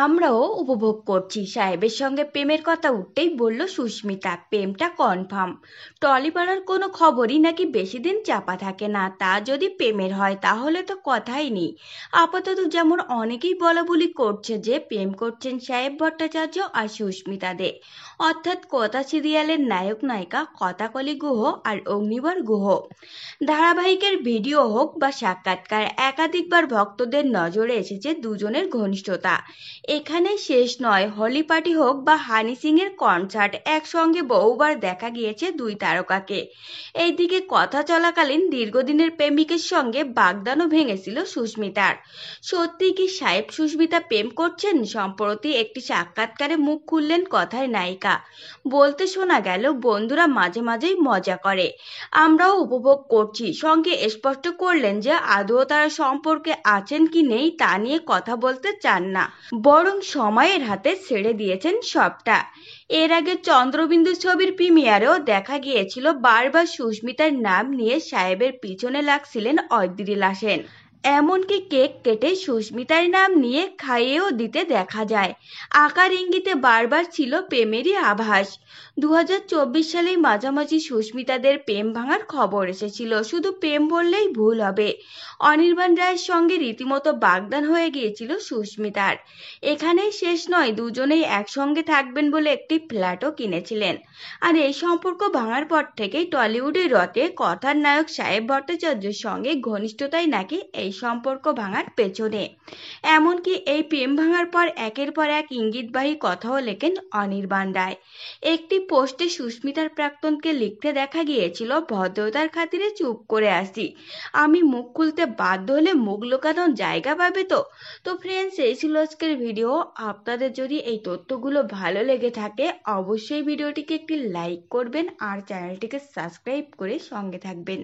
আমরাও উপভোগ করছি। সাহেবের সঙ্গে প্রেমের কথা উঠতেই বলল সুস্মিতা, প্রেমটা কনফার্ম। টলিপাড়ার কোনো খবরই নাকি বেশি দিন চাপা থাকে না, তা যদি প্রেমের হয় তাহলে তো কথাই নেই। আপাতত যেমন অনেকেই বলা বলি করছে যে প্রেম করছেন সাহেব ভট্টাচার্য আর সুস্মিতা দে, অর্থাৎ কথা সিরিয়ালের নায়ক নায়িকা কথাকলি গুহ আর অগ্নিবর গুহ। ধারাবাহিকের ভিডিও হোক বা সাক্ষাৎকার, একাধিকবার ভক্তদের নজরে এসেছে দুজনের ঘনিষ্ঠতা। এখানে শেষ নয়, হলি পার্টি হোক বা হানি সিং এর কনসার্ট, একসঙ্গে বহুবার দেখা গিয়েছে দুই তারকাকে। এইদিকে কথা চলাকালীন দীর্ঘদিনের প্রেমিকের সঙ্গে বাগদানও ভেঙেছিল সুস্মিতার। সত্যি কি সাহেব সুস্মিতা প্রেম করছেন? সম্প্রতি একটি সাক্ষাৎকারে মুখ খুললেন কথার নায়িকা। বলতে শোনা গেল, বন্ধুরা মাঝে মাঝেই মজা করে, আমরাও উপভোগ করছি। সঙ্গে স্পষ্ট করলেন যে আদৌ তারা সম্পর্কে আছেন কি নেই তা নিয়ে কথা বলতে চান না, বরং সময়ের হাতে ছেড়ে দিয়েছেন সবটা। এর আগে চন্দ্রবিন্দু ছবির প্রিমিয়ারেও দেখা গিয়েছিল বারবার সুস্মিতার নাম নিয়ে সাহেবের পিছনে লাগছিলেন অদ্রিলা সেন। এমনকি কেক কেটে সুস্মিতার নাম নিয়ে খাইয়েও দিতে দেখা যায়। আকার ইঙ্গিতে বারবার ছিল প্রেমেরই আভাস। 2024 সালের মাঝামাঝি সুস্মিতাদের প্রেম ভাঙার খবর এসেছিল। শুধু প্রেম বললেই ভুল হবে, অনির্বাণ রায়ের সঙ্গে রীতিমতো বাগদান হয়ে গিয়েছিল সুস্মিতার। এখানেই শেষ নয়, দুজনেই একসঙ্গে থাকবেন বলে একটি ফ্ল্যাটও কিনেছিলেন। আর এই সম্পর্ক ভাঙার পর থেকেই টলিউডের রটে কথার নায়ক সাহেব ভট্টাচার্যের সঙ্গে ঘনিষ্ঠতাই নাকি এই সম্পর্ক ভাঙার পেছনে। এমনকি এই প্রেম ভাঙার পর একের পর এক ইঙ্গিতবাহী কথাও লেখেন অনির্বাণ রায়। একটি পোস্টে সুস্মিতার প্রাক্তনকে লিখতে দেখা গিয়েছিল, ভদ্রতার খাতিরে চুপ করে আসি, আমি মুখ খুলতে বাধ্য হলে মুখ লুকানোর জায়গা পাবে তো। তো ফ্রেন্ডস, এই ছিল আজকের ভিডিও। আপনাদের যদি এই তথ্যগুলো ভালো লেগে থাকে অবশ্যই ভিডিওটিকে একটি লাইক করবেন আর চ্যানেলটিকে সাবস্ক্রাইব করে সঙ্গে থাকবেন।